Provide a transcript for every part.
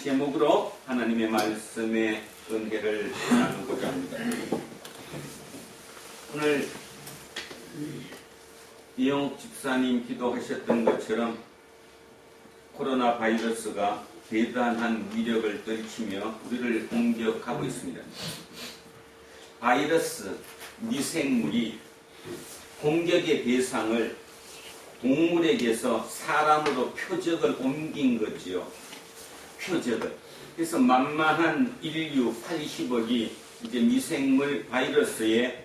제목으로 하나님의 말씀의 은혜를 나누고자 합니다. 오늘 이영욱 집사님 기도하셨던 것처럼 코로나 바이러스가 대단한 위력을 떨치며 우리를 공격하고 있습니다. 바이러스, 미생물이 공격의 대상을 동물에게서 사람으로 표적을 옮긴 거지요. 표적을. 그래서 만만한 인류 80억이 이제 미생물 바이러스의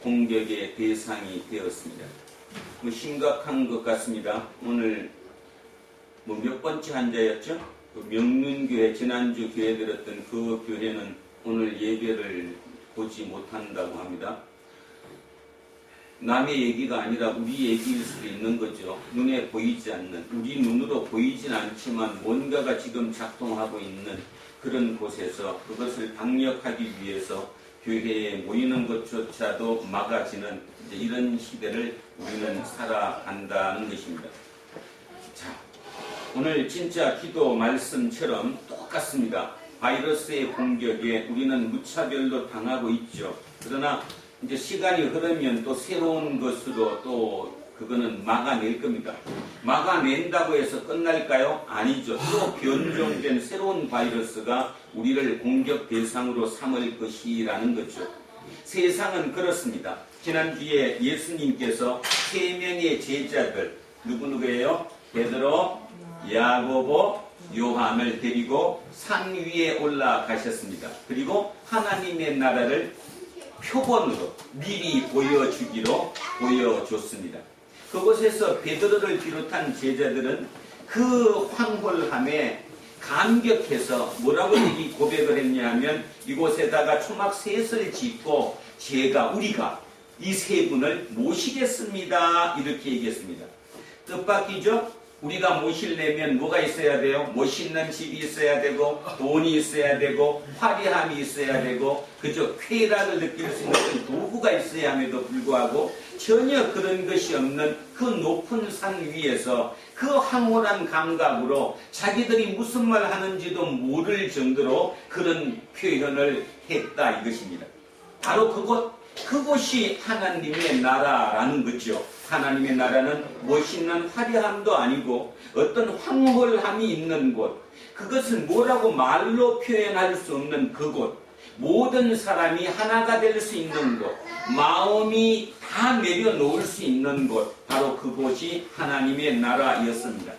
공격의 대상이 되었습니다. 심각한 것 같습니다. 오늘 몇 번째 환자였죠? 명륜교회 지난주 교회 들었던 그 교회는 오늘 예배를 보지 못한다고 합니다. 남의 얘기가 아니라 우리 얘기일 수도 있는 거죠. 눈에 보이지 않는, 우리 눈으로 보이진 않지만 뭔가가 지금 작동하고 있는 그런 곳에서 그것을 방역하기 위해서 교회에 모이는 것조차도 막아지는 이런 시대를 우리는 살아간다는 것입니다. 자, 오늘 진짜 기도 말씀처럼 똑같습니다. 바이러스의 공격에 우리는 무차별로 당하고 있죠. 그러나 이제 시간이 흐르면 또 새로운 것으로 또 그거는 막아낼 겁니다. 막아낸다고 해서 끝날까요? 아니죠. 또 변종된 새로운 바이러스가 우리를 공격 대상으로 삼을 것이라는 거죠. 세상은 그렇습니다. 지난주에 예수님께서 3명의 제자들, 누구예요? 베드로, 야고보, 요한을 데리고 산 위에 올라가셨습니다. 그리고 하나님의 나라를 표본으로 미리 보여주기로 보여줬습니다. 그곳에서 베드로를 비롯한 제자들은 그 황홀함에 감격해서 뭐라고 이 고백을 했냐 하면 이곳에다가 초막셋을 짓고 우리가 이 세 분을 모시겠습니다. 이렇게 얘기했습니다. 뜻밖이죠? 우리가 모시려면 뭐가 있어야 돼요? 멋있는 집이 있어야 되고 돈이 있어야 되고 화려함이 있어야 되고 그저 쾌락을 느낄 수 있는 도구가 있어야 함에도 불구하고 전혀 그런 것이 없는 그 높은 산 위에서 그 황홀한 감각으로 자기들이 무슨 말 하는지도 모를 정도로 그런 표현을 했다 이것입니다. 바로 그곳이 하나님의 나라라는 거죠. 하나님의 나라는 멋있는 화려함도 아니고 어떤 황홀함이 있는 곳, 그것을 뭐라고 말로 표현할 수 없는 그곳, 모든 사람이 하나가 될 수 있는 곳, 마음이 다 내려놓을 수 있는 곳, 바로 그곳이 하나님의 나라였습니다.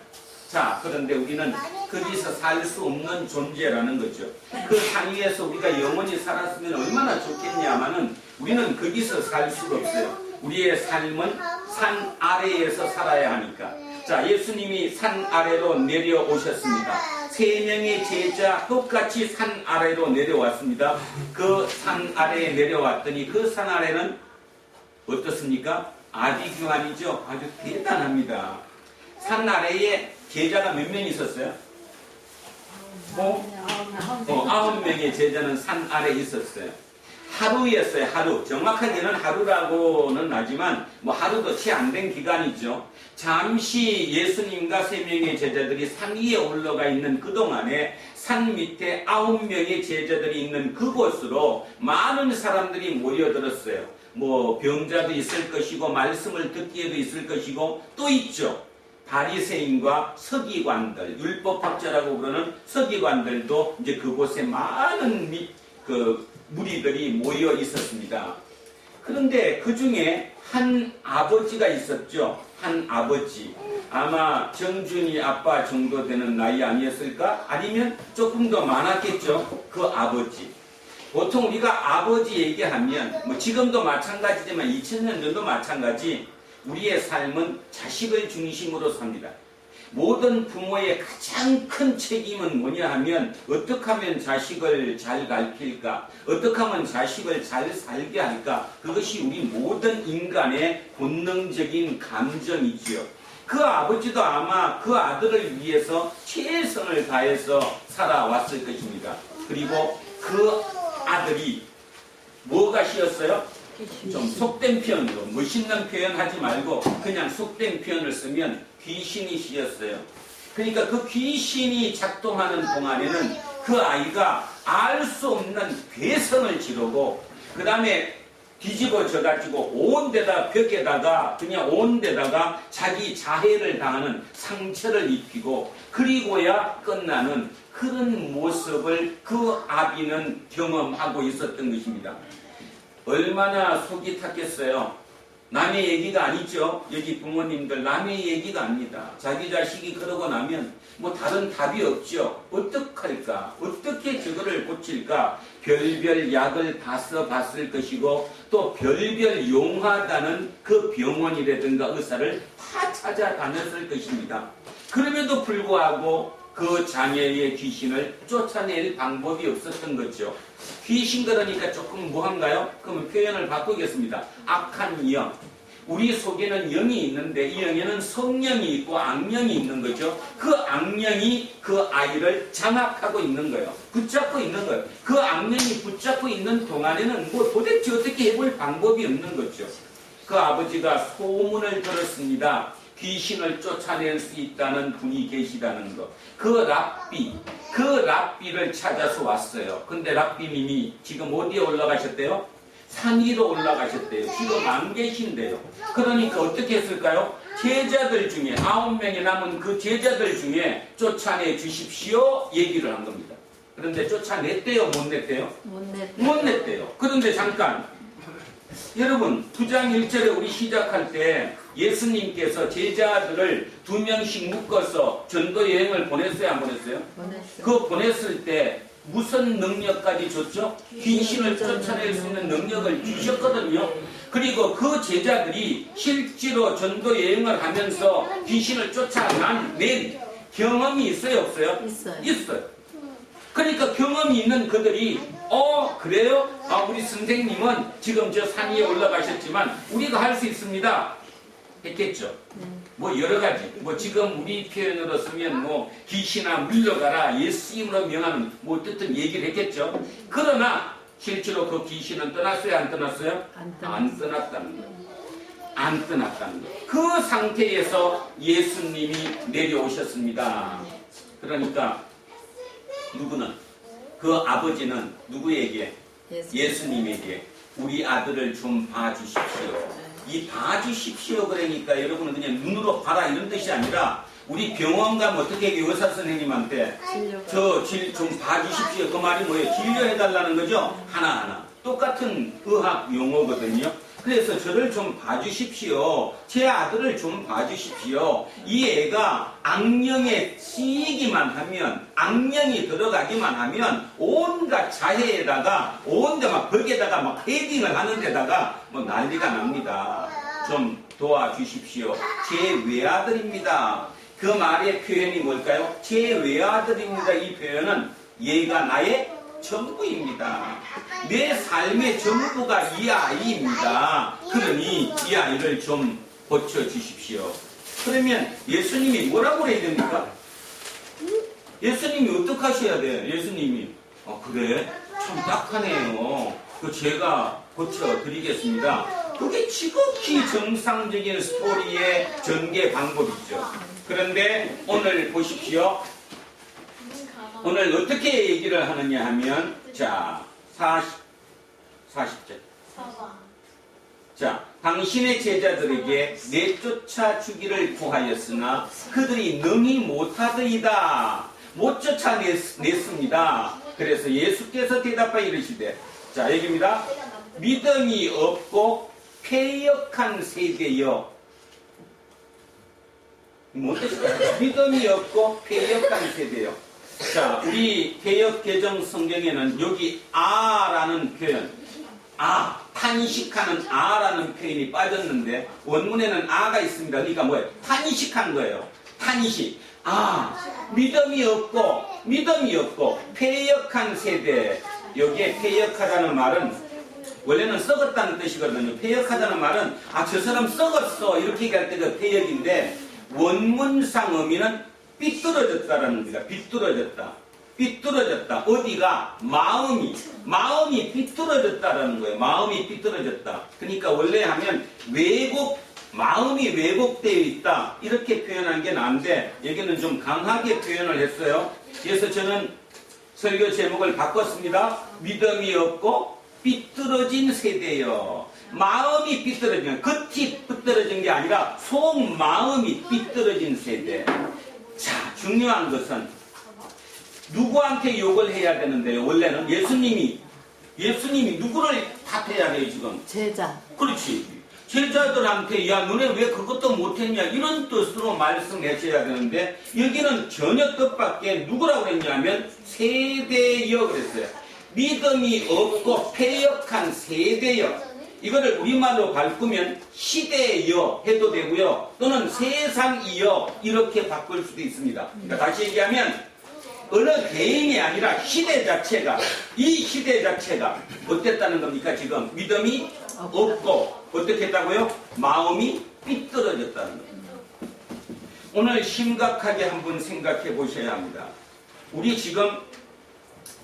자, 그런데 우리는 거기서 살 수 없는 존재라는 거죠. 그 산 위에서 우리가 영원히 살았으면 얼마나 좋겠냐마는 우리는 거기서 살 수가 없어요. 우리의 삶은 산 아래에서 살아야 하니까. 자, 예수님이 산 아래로 내려오셨습니다. 3명의 제자 똑같이 산 아래로 내려왔습니다. 그 산 아래에 내려왔더니 그 산 아래는 어떻습니까? 아비규환이죠. 아주 대단합니다. 산 아래에 제자가 몇 명 있었어요? 9명의 제자는 산 아래에 있었어요. 하루였어요. 하루. 정확하게는 하루라고는 하지만 하루도 채 안 된 기간이죠. 잠시 예수님과 3명의 제자들이 산 위에 올라가 있는 그동안에 산 밑에 9명의 제자들이 있는 그곳으로 많은 사람들이 모여들었어요. 병자도 있을 것이고 말씀을 듣기에도 있을 것이고 또 있죠. 바리새인과 서기관들, 율법학자라고 부르는 서기관들도 이제 그곳에 많은 무리들이 모여 있었습니다. 그런데 그 중에 한 아버지가 있었죠. 한 아버지. 아마 정준이 아빠 정도 되는 나이 아니었을까? 아니면 조금 더 많았겠죠. 그 아버지. 보통 우리가 아버지 얘기하면 지금도 마찬가지지만 2000년 전도 마찬가지 우리의 삶은 자식을 중심으로 삽니다. 모든 부모의 가장 큰 책임은 뭐냐 하면 어떻게 하면 자식을 잘 가르칠까? 어떻게 하면 자식을 잘 살게 할까? 그것이 우리 모든 인간의 본능적인 감정이지요. 그 아버지도 아마 그 아들을 위해서 최선을 다해서 살아왔을 것입니다. 그리고 그 아들이 뭐가 씌었어요? 좀 속된 표현으로 멋있는 표현 하지 말고 그냥 속된 표현을 쓰면 귀신이 씌었어요. 그러니까 그 귀신이 작동하는 동안에는 그 아이가 알 수 없는 괴성을 지르고 그 다음에 뒤집어져 가지고 온 데다 벽에다가 그냥 온 데다가 자기 자해를 당하는 상처를 입히고 그리고야 끝나는 그런 모습을 그 아비는 경험하고 있었던 것입니다. 얼마나 속이 탔겠어요. 남의 얘기가 아니죠. 여기 부모님들 남의 얘기가 아닙니다. 자기 자식이 그러고 나면 뭐 다른 답이 없죠. 어떡할까? 어떻게 저거를 고칠까? 별별 약을 다 써봤을 것이고 또 별별 용하다는 그 병원이라든가 의사를 다 찾아다녔을 것입니다. 그럼에도 불구하고 그 자녀의 귀신을 쫓아낼 방법이 없었던 거죠. 귀신 그러니까 조금 뭐한가요? 그러면 표현을 바꾸겠습니다. 악한 영. 우리 속에는 영이 있는데 이 영에는 성령이 있고 악령이 있는 거죠. 그 악령이 그 아이를 장악하고 있는 거예요. 붙잡고 있는 거예요. 그 악령이 붙잡고 있는 동안에는 뭐 도대체 어떻게 해볼 방법이 없는 거죠. 그 아버지가 소문을 들었습니다. 귀신을 쫓아낼 수 있다는 분이 계시다는 것. 그 랍비를 찾아서 왔어요. 근데 랍비님이 지금 어디에 올라가셨대요? 산 위로 올라가셨대요. 지금 안 계신대요. 그러니까 어떻게 했을까요? 제자들 중에 9명이 남은 그 제자들 중에 쫓아내 주십시오 얘기를 한 겁니다. 그런데 쫓아냈대요? 못 냈대요? 못 냈대요. 그런데 잠깐 여러분 9장 1절에 우리 시작할 때 예수님께서 제자들을 2명씩 묶어서 전도 여행을 보냈어요? 안 보냈어요? 보냈어요. 그 보냈을 때 무슨 능력까지 줬죠? 귀신을 쫓아낼 수 있는 능력을 주셨거든요. 그리고 그 제자들이 실제로 전도 여행을 하면서 귀신을 쫓아낸 경험이 있어요? 없어요? 있어요. 그러니까 경험이 있는 그들이 그래요? 우리 선생님은 지금 저 산 위에 올라가셨지만 우리가 할 수 있습니다. 했겠죠. 뭐 여러 가지 뭐 지금 우리 표현으로 쓰면 뭐 귀신아 물러가라 예수 이름으로 명하는 뭐 어쨌든 얘기를 했겠죠. 그러나 실제로 그 귀신은 떠났어요? 안 떠났어요? 안 떠났다는 거예요. 안 떠났다는 거예요. 그 상태에서 예수님이 내려오셨습니다. 그러니까 누구는 그 아버지는 누구에게? 예수님에게 우리 아들을 좀 봐주십시오. 이 봐주십시오 그러니까 여러분은 그냥 눈으로 봐라 이런 뜻이 아니라 우리 병원 가면 어떻게 의사 선생님한테 저 좀 봐주십시오 그 말이 뭐예요? 진료해달라는 거죠? 하나하나 똑같은 의학 용어거든요. 그래서 저를 좀 봐주십시오. 제 아들을 좀 봐주십시오. 이 애가 악령에 씌이기만 하면 악령이 들어가기만 하면 온갖 자해에다가 온데 막 벽에다가 막 헤딩을 하는 데다가 뭐 난리가 납니다. 좀 도와주십시오. 제 외아들입니다. 그 말의 표현이 뭘까요? 제 외아들입니다. 이 표현은 얘가 나의 전부입니다. 내 삶의 전부가 이 아이입니다. 그러니 이 아이를 좀 고쳐주십시오. 그러면 예수님이 뭐라고 해야 됩니까? 예수님이 어떻게 하셔야 돼요? 예수님이 그래? 참 딱하네요. 그 제가 고쳐드리겠습니다. 그게 지극히 정상적인 스토리의 전개 방법이죠. 그런데 오늘 보십시오. 오늘 어떻게 얘기를 하느냐 하면 자 40절 자 당신의 제자들에게 내쫓아 주기를 구하였으나 그들이 능히 못하더이다. 못 쫓아냈습니다. 그래서 예수께서 대답하여 이르시되 자 여기입니다. 믿음이 없고 패역한 세대여. 믿음이 없고 패역한 세대여. 자, 우리 개역 개정 성경에는 여기 아라는 표현, 탄식하는 아라는 표현이 빠졌는데 원문에는 아가 있습니다. 그러니까 뭐예요? 탄식한 거예요. 탄식. 믿음이 없고 패역한 세대. 여기에 패역하다는 말은 원래는 썩었다는 뜻이거든요. 패역하다는 말은 저 사람 썩었어 이렇게 얘기할 때가 패역인데 원문상 의미는 삐뚤어졌다라는 겁니다. 삐뚤어졌다. 어디가? 마음이 삐뚤어졌다라는 거예요. 마음이 삐뚤어졌다. 그러니까 원래 하면 마음이 왜곡되어 있다 이렇게 표현한 게 나은데 여기는 좀 강하게 표현을 했어요. 그래서 저는 설교 제목을 바꿨습니다. 믿음이 없고 삐뚤어진 세대요. 마음이 삐뚤어진, 겉이 삐뚤어진 게 아니라 속마음이 삐뚤어진 세대. 자, 중요한 것은 누구한테 욕을 해야 되는데요. 원래는 예수님이 누구를 탓해야 돼요 지금? 제자. 그렇지. 제자들한테 야 너네 왜 그것도 못했냐 이런 뜻으로 말씀하셔야 되는데 여기는 전혀 뜻밖의 누구라고 그랬냐면 세대여 그랬어요. 믿음이 없고 패역한 세대여. 이거를 우리말로 바꾸면 시대여 해도 되고요. 또는 세상이여 이렇게 바꿀 수도 있습니다. 그러니까 다시 얘기하면 어느 개인이 아니라 시대 자체가, 이 시대 자체가 어땠다는 겁니까? 지금 믿음이 없고 어떻게 했다고요? 마음이 삐뚤어졌다는 겁니다. 오늘 심각하게 한번 생각해 보셔야 합니다. 우리 지금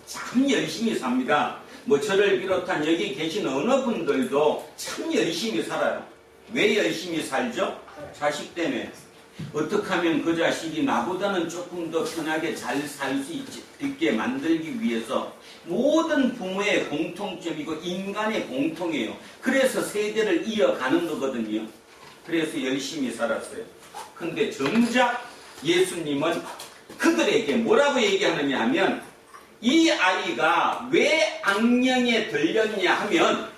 참 열심히 삽니다. 뭐 저를 비롯한 여기 계신 어느 분들도 참 열심히 살아요. 왜 열심히 살죠? 자식 때문에. 어떻게 하면 그 자식이 나보다는 조금 더 편하게 잘 살 수 있게 만들기 위해서 모든 부모의 공통점이고 인간의 공통이에요. 그래서 세대를 이어가는 거거든요. 그래서 열심히 살았어요. 근데 정작 예수님은 그들에게 뭐라고 얘기하느냐 하면 이 아이가 왜 악령에 들렸냐 하면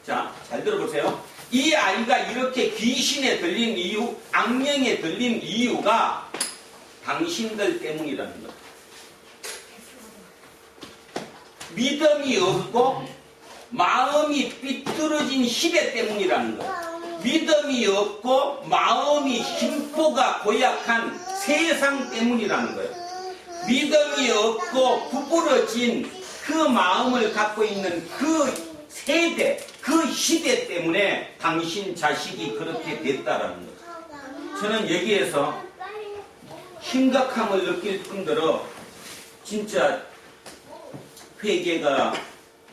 자, 잘 들어보세요. 이 아이가 이렇게 귀신에 들린 이유, 악령에 들린 이유가 당신들 때문이라는 거예요. 믿음이 없고 마음이 삐뚤어진 시대 때문이라는 거예요. 믿음이 없고 마음이 심보가 고약한 세상 때문이라는 거예요. 믿음이 없고 구부러진 그 마음을 갖고 있는 그 세대, 그 시대 때문에 당신 자식이 그렇게 됐다라는 거죠. 저는 여기에서 심각함을 느낄 뿐더러 진짜 회개가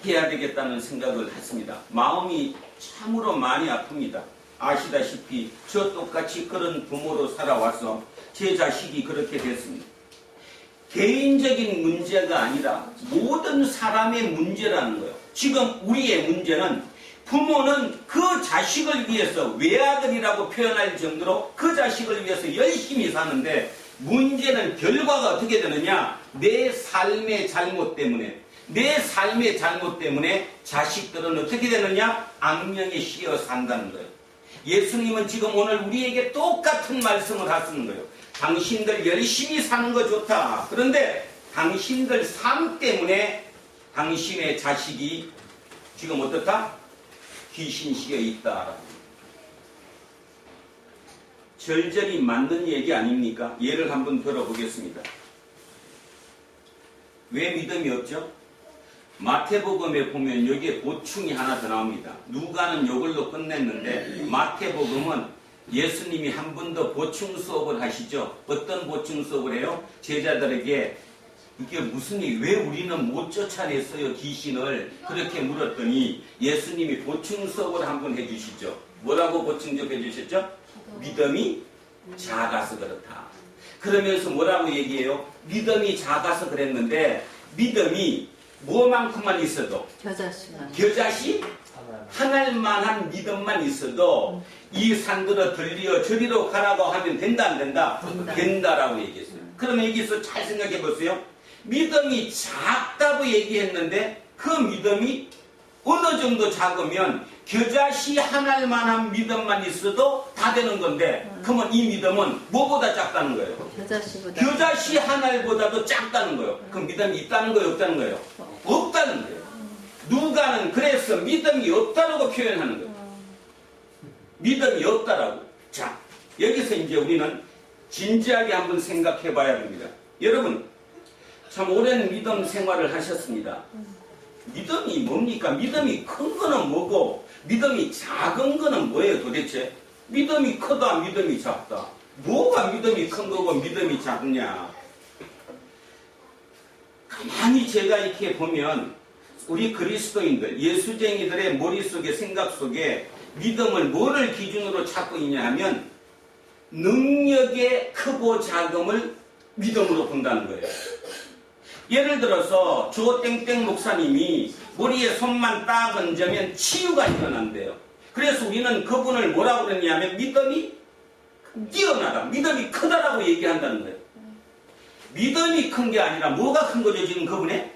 해야 되겠다는 생각을 했습니다. 마음이 참으로 많이 아픕니다. 아시다시피 저 똑같이 그런 부모로 살아와서 제 자식이 그렇게 됐습니다. 개인적인 문제가 아니라 모든 사람의 문제라는 거예요. 지금 우리의 문제는 부모는 그 자식을 위해서 외아들이라고 표현할 정도로 그 자식을 위해서 열심히 사는데 문제는 결과가 어떻게 되느냐? 내 삶의 잘못 때문에 자식들은 어떻게 되느냐? 악령에 씌어 산다는 거예요. 예수님은 지금 오늘 우리에게 똑같은 말씀을 하시는 거예요. 당신들 열심히 사는 거 좋다. 그런데 당신들 삶 때문에 당신의 자식이 지금 어떻다? 귀신 씌어 있다. 절절히 맞는 얘기 아닙니까? 예를 한번 들어보겠습니다. 왜 믿음이 없죠? 마태복음에 보면 여기에 보충이 하나 더 나옵니다. 누가는 이걸로 끝냈는데 마태복음은 예수님이 한 번 더 보충 수업을 하시죠. 어떤 보충 수업을 해요? 제자들에게 이게 무슨 일, 왜 우리는 못 쫓아냈어요 귀신을? 그렇게 물었더니 예수님이 보충 수업을 한번 해주시죠. 뭐라고 보충 좀 해주셨죠? 믿음이 작아서 그렇다. 그러면서 뭐라고 얘기해요? 믿음이 작아서 그랬는데 믿음이 뭐만큼만 있어도 겨자씨 하늘만한 믿음만 있어도 이 산들어 들리어 저리로 가라고 하면 된다 안 된다? 된다라고 얘기했어요. 그러면 여기서 잘 생각해 보세요. 믿음이 작다고 얘기했는데 그 믿음이 어느 정도 작으면 겨자씨 하늘만한 믿음만 있어도 다 되는 건데 그러면 이 믿음은 뭐보다 작다는 거예요? 겨자씨 하늘보다도 작다는 거예요. 그럼 믿음이 있다는 거예요? 없다는 거예요? 없다는 거예요. 누가는 그래서 믿음이 없다라고 표현하는 거예요. 믿음이 없다라고. 자, 여기서 이제 우리는 진지하게 한번 생각해 봐야 됩니다. 여러분, 참 오랜 믿음 생활을 하셨습니다. 믿음이 뭡니까? 믿음이 큰 거는 뭐고 믿음이 작은 거는 뭐예요 도대체? 믿음이 크다, 믿음이 작다. 뭐가 믿음이 큰 거고 믿음이 작냐? 가만히 제가 이렇게 보면 우리 그리스도인들, 예수쟁이들의 머릿속에 생각 속에 믿음을 뭐를 기준으로 찾고 있냐 하면 능력의 크고 작음을 믿음으로 본다는 거예요. 예를 들어서 조땡땡 목사님이 머리에 손만 딱 얹으면 치유가 일어난대요. 그래서 우리는 그분을 뭐라고 그러냐면 믿음이 뛰어나다, 믿음이 크다라고 얘기한다는 거예요. 믿음이 큰 게 아니라 뭐가 큰 거죠 지금 그분의?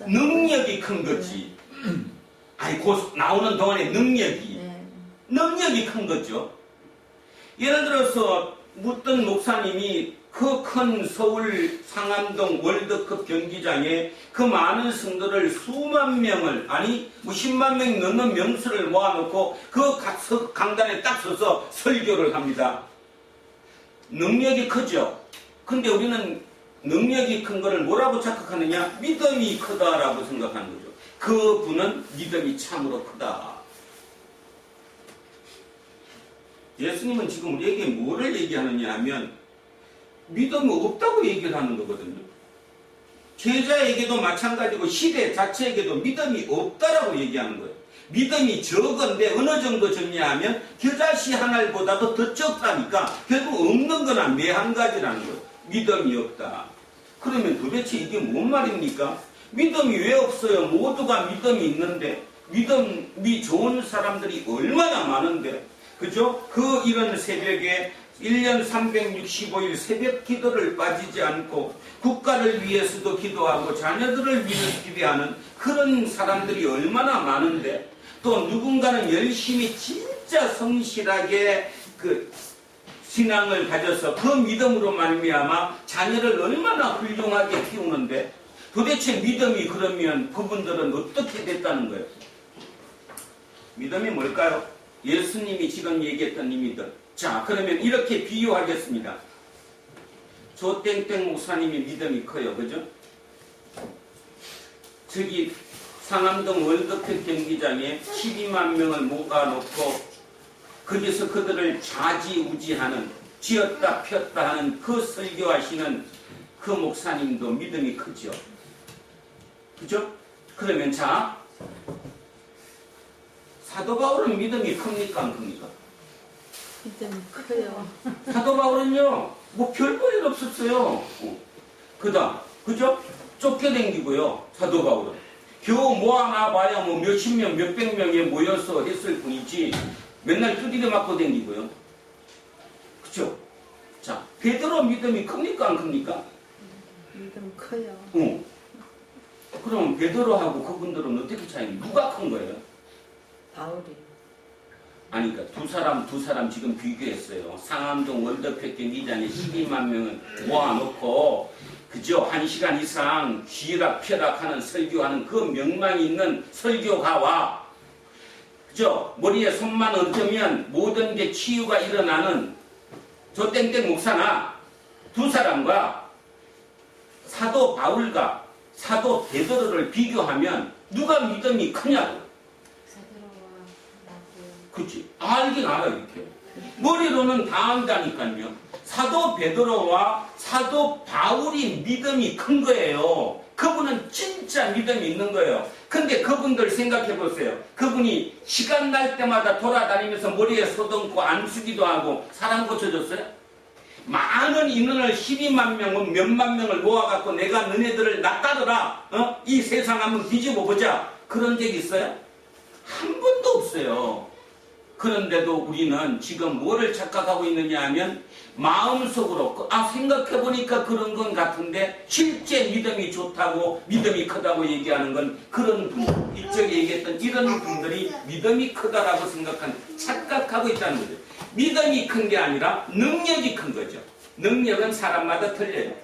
능력이 큰 거지. 아니 곧 나오는 동안에 능력이 큰 거죠. 예를 들어서 묻던 목사님이 그 큰 서울 상암동 월드컵 경기장에 그 많은 성도를 수만 명을 아니 뭐 10만 명 넘는 명수를 모아놓고 그 강단에 딱 서서 설교를 합니다. 능력이 크죠. 근데 우리는 능력이 큰 거를 뭐라고 착각하느냐? 믿음이 크다라고 생각하는 거죠. 그 분은 믿음이 참으로 크다. 예수님은 지금 우리에게 뭐를 얘기하느냐 하면 믿음이 없다고 얘기를 하는 거거든요. 제자에게도 마찬가지고 시대 자체에게도 믿음이 없다라고 얘기하는 거예요. 믿음이 적은데 어느 정도 적냐 하면 겨자씨 한 알보다도 더 적다니까 결국 없는 거나 매한 가지라는 거예요. 믿음이 없다. 그러면 도대체 이게 뭔 말입니까? 믿음이 왜 없어요? 모두가 믿음이 있는데 믿음이 좋은 사람들이 얼마나 많은데 그죠? 그 이런 새벽에 1년 365일 새벽 기도를 빠지지 않고 국가를 위해서도 기도하고 자녀들을 위해서 기도하는 그런 사람들이 얼마나 많은데 또 누군가는 열심히 진짜 성실하게 그 신앙을 가져서 그 믿음으로 말미암아 자녀를 얼마나 훌륭하게 키우는데 도대체 믿음이 그러면 그분들은 어떻게 됐다는 거예요? 믿음이 뭘까요? 예수님이 지금 얘기했던 이 믿음. 자, 그러면 이렇게 비유하겠습니다. 조땡땡 목사님이 믿음이 커요. 그죠? 저기 상암동 월드컵 경기장에 12만 명을 모아놓고 거기서 그들을 좌지우지하는 쥐었다 폈다 하는 그 설교하시는 그 목사님도 믿음이 크죠. 그죠? 그러면 자, 사도 바울은 믿음이 큽니까 안 큽니까? 믿음이 커요. 사도 바울은요 뭐 별볼일 없었어요. 그다음 그죠? 쫓겨댕기고요. 사도 바울은 겨우 모아놔봐야 뭐 몇십 명 몇백 명에 모여서 했을 뿐이지 맨날 두드려 맞고 댕기고요. 그죠? 자, 베드로 믿음이 큽니까 안 큽니까? 믿음 커요. 그럼 베드로하고 그분들은 어떻게 차이니? 누가 큰 거예요? 바울이. 아니, 그러니까 두 사람 지금 비교했어요. 상암동 월드컵 경기장에 12만 명을 모아놓고, 그죠? 1시간 이상 쥐락펴락하는 설교하는 그 명망이 있는 설교가와, 그죠? 머리에 손만 얹으면 모든 게 치유가 일어나는 저 땡땡 목사나 두 사람과 사도 바울과 사도 베드로를 비교하면 누가 믿음이 크냐고. 그치? 알긴 알아, 이렇게. 머리로는 다 안다니까요. 사도 베드로와 사도 바울이 믿음이 큰 거예요. 그분은 진짜 믿음이 있는 거예요. 근데 그분들 생각해 보세요. 그분이 시간 날 때마다 돌아다니면서 머리에 소듬고 안수기도 하고 사람 고쳐줬어요? 많은 인원을 12만 명, 몇만 명을 모아갖고 내가 너네들을 낚아더라. 이 세상 한번 뒤집어 보자. 그런 적 있어요? 한 번도 없어요. 그런데도 우리는 지금 뭐를 착각하고 있느냐 하면 마음속으로 생각해보니까 그런 건 같은데 실제 믿음이 좋다고 믿음이 크다고 얘기하는 건 그런 분들, 이쪽에 얘기했던 이런 분들이 믿음이 크다라고 착각하고 있다는 거죠. 믿음이 큰 게 아니라 능력이 큰 거죠. 능력은 사람마다 틀려요.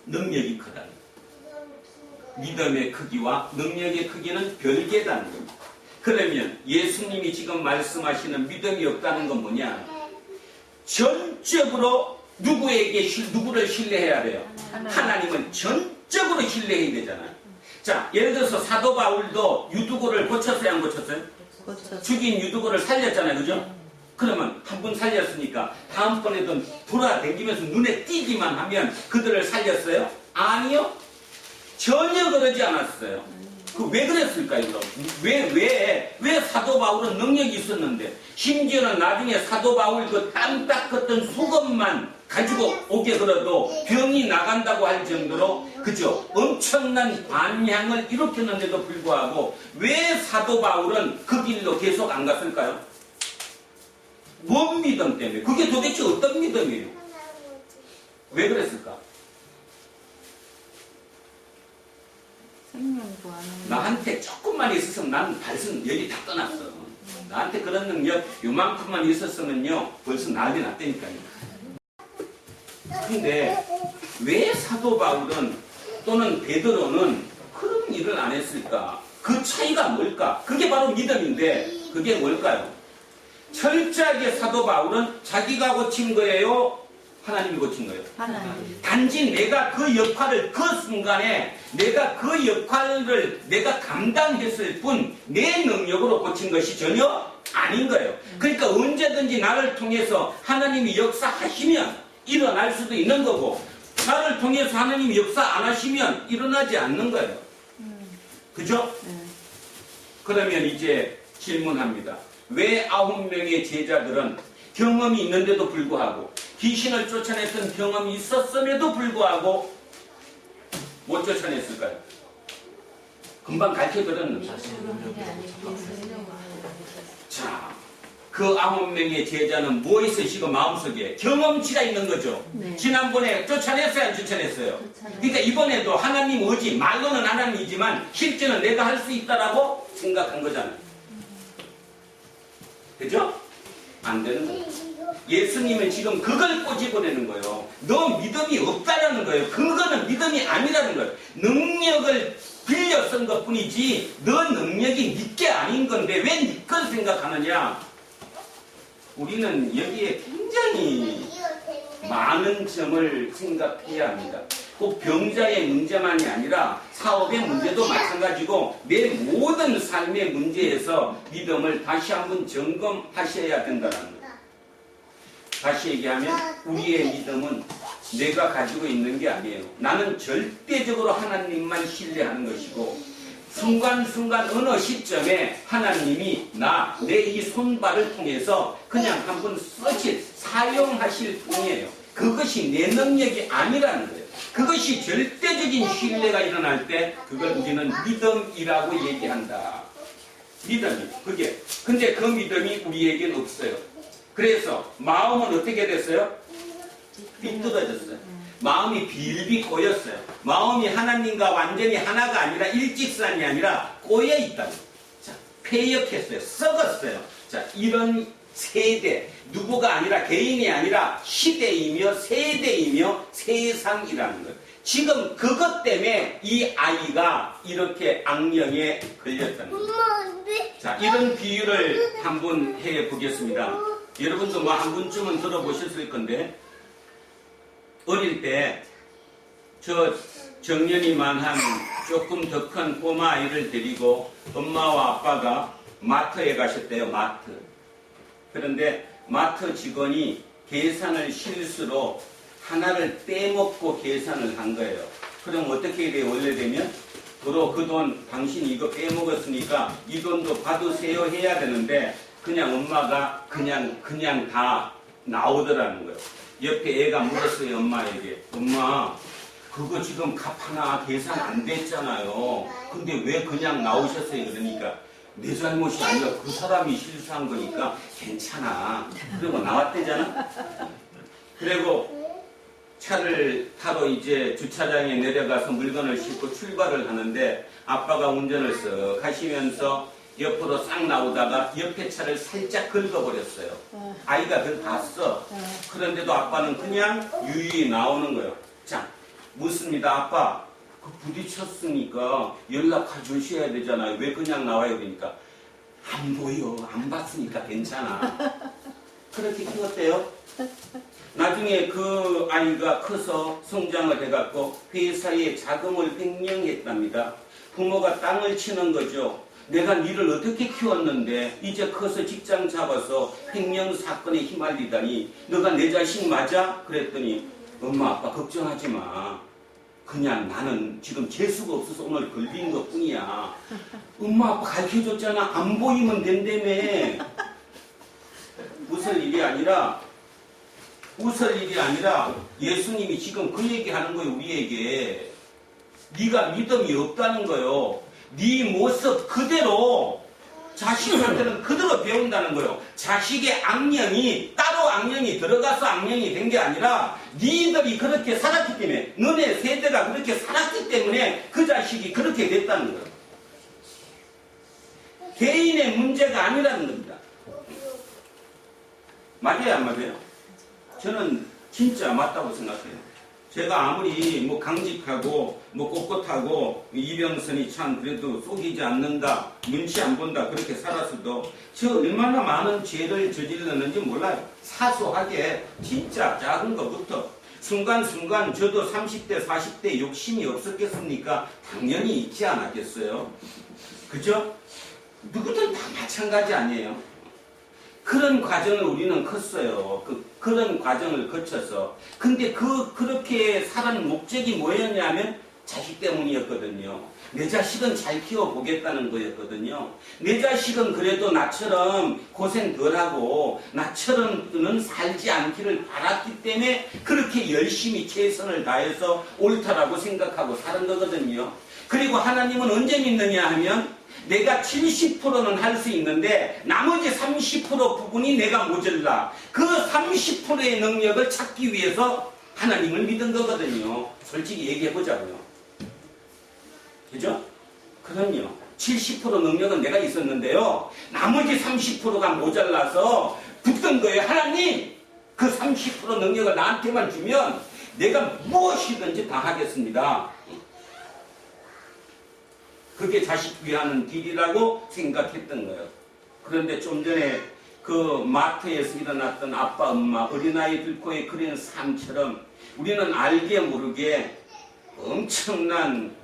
능력이 크다는 거죠. 믿음의 크기와 능력의 크기는 별개다는 겁니다. 그러면 예수님이 지금 말씀하시는 믿음이 없다는 건 뭐냐? 전적으로 누구를 신뢰해야 돼요? 하나님은 전적으로 신뢰해야 되잖아요. 자, 예를 들어서 사도 바울도 유두고를 고쳤어요, 안 고쳤어요? 고쳤어요. 죽인 유두고를 살렸잖아요, 그죠? 그러면 한 번 살렸으니까 다음번에도 돌아다니면서 눈에 띄기만 하면 그들을 살렸어요? 아니요. 전혀 그러지 않았어요. 그 왜 그랬을까요? 그럼? 왜 사도 바울은 능력이 있었는데, 심지어는 나중에 사도 바울 그 땀 닦았던 수건만 가지고 오게 걸어도 병이 나간다고 할 정도로, 그죠? 엄청난 반향을 일으켰는데도 불구하고, 왜 사도 바울은 그 길로 계속 안 갔을까요? 뭔 믿음 때문에? 그게 도대체 어떤 믿음이에요? 왜 그랬을까? 생명 구하는 나한테 조금만 있었으면 나는 벌써 여기 다 떠났어. 나한테 그런 능력 요만큼만 있었으면요 벌써 난리 났다니까요. 근데 왜 사도 바울은 또는 베드로는 그런 일을 안 했을까? 그 차이가 뭘까? 그게 바로 믿음인데 그게 뭘까요? 철저하게 사도 바울은 자기가 고친 거예요? 하나님이 고친 거예요? 하나님. 단지 내가 그 역할을 그 순간에 내가 그 역할을 내가 감당했을 뿐 내 능력으로 고친 것이 전혀 아닌 거예요. 그러니까 언제든지 나를 통해서 하나님이 역사하시면 일어날 수도 있는 거고 나를 통해서 하나님이 역사 안 하시면 일어나지 않는 거예요. 그죠? 그러면 이제 질문합니다. 왜 9명의 제자들은 경험이 있는데도 불구하고 귀신을 쫓아냈던 경험이 있었음에도 불구하고 못 쫓아냈을까요? 금방 가르쳐드렸는데. 자, 그 9명의 제자는 뭐 있으시고 마음속에 경험치가 있는 거죠. 네. 지난번에 쫓아냈어요, 안 쫓아냈어요? 그러니까 이번에도 하나님 의지, 말로는 하나님이지만 실제는 내가 할 수 있다라고 생각한 거잖아요. 그죠? 안 되는 거예요. 예수님은 지금 그걸 꼬집어내는 거예요. 너 믿음이 없다라는 거예요. 그거는 믿음이 아니라는 거예요. 능력을 빌려 쓴 것 뿐이지 너 능력이 네게 아닌 건데 왜 네 걸 생각하느냐. 우리는 여기에 굉장히 많은 점을 생각해야 합니다. 꼭 병자의 문제만이 아니라 사업의 문제도 마찬가지고 내 모든 삶의 문제에서 믿음을 다시 한번 점검하셔야 된다는 거예요. 다시 얘기하면 우리의 믿음은 내가 가지고 있는 게 아니에요. 나는 절대적으로 하나님만 신뢰하는 것이고 순간순간 어느 시점에 하나님이 내 이 손발을 통해서 그냥 한번 사용하실 뿐이에요. 그것이 내 능력이 아니라는 거예요. 그것이 절대적인 신뢰가 일어날 때 그걸 우리는 믿음이라고 얘기한다. 믿음이 그게. 근데 그 믿음이 우리에겐 없어요. 그래서 마음은 어떻게 됐어요? 삐뚤어졌어요. 마음이 빌비 꼬였어요. 마음이 하나님과 완전히 하나가 아니라 일직선이 아니라 꼬여 있다고. 자, 폐역했어요. 썩었어요. 자, 이런 세대, 누구가 아니라 개인이 아니라 시대이며 세대이며 세상이라는 거예요. 지금 그것 때문에 이 아이가 이렇게 악령에 걸렸다는 거예요. 자, 이런 비유를 한번 해보겠습니다. 여러분도 뭐 한 번쯤은 들어보셨을 건데, 어릴 때 저 정년이만한 조금 더 큰 꼬마 아이를 데리고 엄마와 아빠가 마트에 가셨대요. 마트. 그런데 마트 직원이 계산을 실수로 하나를 떼먹고 계산을 한 거예요. 그럼 어떻게 돼요? 원래되면 도로 그 돈 당신이 이거 빼먹었으니까 이 돈도 받으세요 해야 되는데 그냥 엄마가 그냥 다 나오더라는 거예요. 옆에 애가 물었어요. 엄마에게. 엄마 그거 지금 값 하나 계산 안 됐잖아요. 근데 왜 그냥 나오셨어요? 그러니까 내 잘못이 아니라 그 사람이 실수한 거니까 괜찮아. 그리고 나왔대잖아. 그리고 차를 타러 이제 주차장에 내려가서 물건을 싣고 출발을 하는데 아빠가 운전을 쓱 하시면서 옆으로 싹 나오다가 옆에 차를 살짝 긁어버렸어요. 아이가 그걸 봤어. 그런데도 아빠는 그냥 유유히 나오는 거예요. 자, 묻습니다. 아빠, 그 부딪혔으니까 연락해 주셔야 되잖아요. 왜 그냥 나와요? 그러니까 안 보여. 안 봤으니까 괜찮아. 그렇게 키웠대요. 나중에 그 아이가 커서 성장을 해갖고 회사에 자금을 횡령했답니다. 부모가 땅을 치는 거죠. 내가 니를 어떻게 키웠는데 이제 커서 직장 잡아서 횡령 사건에 휘말리다니 너가 내 자식 맞아? 그랬더니 엄마 아빠 걱정하지 마. 그냥 나는 지금 재수가 없어서 오늘 걸린 것 뿐이야. 엄마 아빠 가르쳐줬잖아. 안 보이면 된다며. 웃을 일이 아니라 예수님이 지금 그 얘기하는 거예요. 우리에게. 네가 믿음이 없다는 거예요. 네 모습 그대로 자식한테는 그대로 배운다는 거예요. 자식의 악령이 따로 악령이 들어가서 악령이 된 게 아니라 니들이 그렇게 살았기 때문에, 너네 세대가 그렇게 살았기 때문에 그 자식이 그렇게 됐다는 거예요. 개인의 문제가 아니라는 겁니다. 맞아요, 안 맞아요? 저는 진짜 맞다고 생각해요. 제가 아무리 뭐 강직하고 뭐 꼿꼿하고 이병선이 참 그래도 속이지 않는다, 눈치 안 본다 그렇게 살았어도 저 얼마나 많은 죄를 저질렀는지 몰라요. 사소하게 진짜 작은 것부터 순간순간 저도 30대 40대 욕심이 없었겠습니까? 당연히 있지 않았겠어요. 그죠? 누구든 다 마찬가지 아니에요. 그런 과정을 우리는 컸어요. 그런 과정을 거쳐서. 근데 그렇게 살아는 목적이 뭐였냐면 자식 때문이었거든요. 내 자식은 잘 키워보겠다는 거였거든요. 내 자식은 그래도 나처럼 고생 덜하고 나처럼는 살지 않기를 바랐기 때문에 그렇게 열심히 최선을 다해서 옳다라고 생각하고 사는 거거든요. 그리고 하나님은 언제 믿느냐 하면 내가 70%는 할 수 있는데 나머지 30% 부분이 내가 모자라. 그 30%의 능력을 찾기 위해서 하나님을 믿은 거거든요. 솔직히 얘기해보자고요. 그죠? 그럼요. 70% 능력은 내가 있었는데요. 나머지 30%가 모자라서 붙던 거예요. 하나님! 그 30% 능력을 나한테만 주면 내가 무엇이든지 다 하겠습니다. 그게 자식 위하는 길이라고 생각했던 거예요. 그런데 좀 전에 그 마트에서 일어났던 아빠, 엄마, 어린아이 들고의 그런 삶처럼 우리는 알게 모르게 엄청난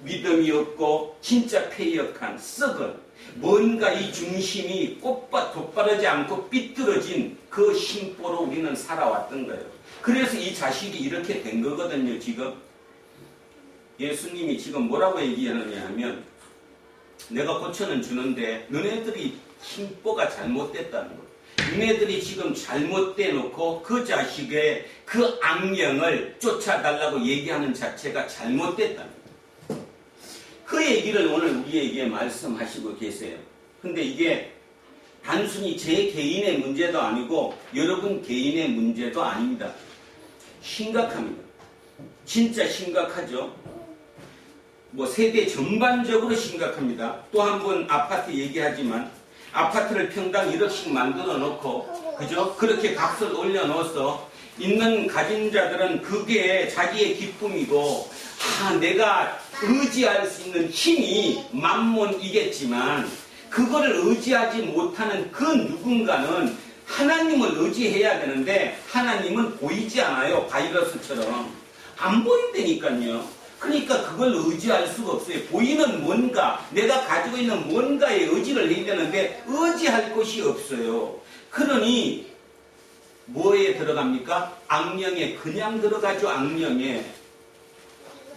믿음이 없고 진짜 패역한 썩은 뭔가 이 중심이 돋바르지 않고 삐뚤어진 그 심보로 우리는 살아왔던 거예요. 그래서 이 자식이 이렇게 된 거거든요, 지금. 예수님이 지금 뭐라고 얘기하느냐 하면 내가 고쳐는 주는데 너네들이 심보가 잘못됐다는 거예요. 너네들이 지금 잘못돼 놓고 그 자식의 그 악령을 쫓아달라고 얘기하는 자체가 잘못됐다는 거예요. 그 얘기를 오늘 우리에게 말씀하시고 계세요. 근데 이게 단순히 제 개인의 문제도 아니고 여러분 개인의 문제도 아닙니다. 심각합니다. 진짜 심각하죠. 뭐 세대 전반적으로 심각합니다. 또 한 번 아파트 얘기하지만 아파트를 평당 1억씩 만들어 놓고 그죠? 그렇게 값을 올려 넣어서 있는 가진 자들은 그게 자기의 기쁨이고 내가 의지할 수 있는 힘이 만몬이겠지만 그거를 의지하지 못하는 그 누군가는 하나님을 의지해야 되는데 하나님은 보이지 않아요. 바이러스처럼 안 보인다니까요. 그러니까 그걸 의지할 수가 없어요. 보이는 뭔가, 내가 가지고 있는 뭔가에 의지를 해야 되는데 의지할 곳이 없어요. 그러니 뭐에 들어갑니까? 악령에 그냥 들어가죠. 악령에.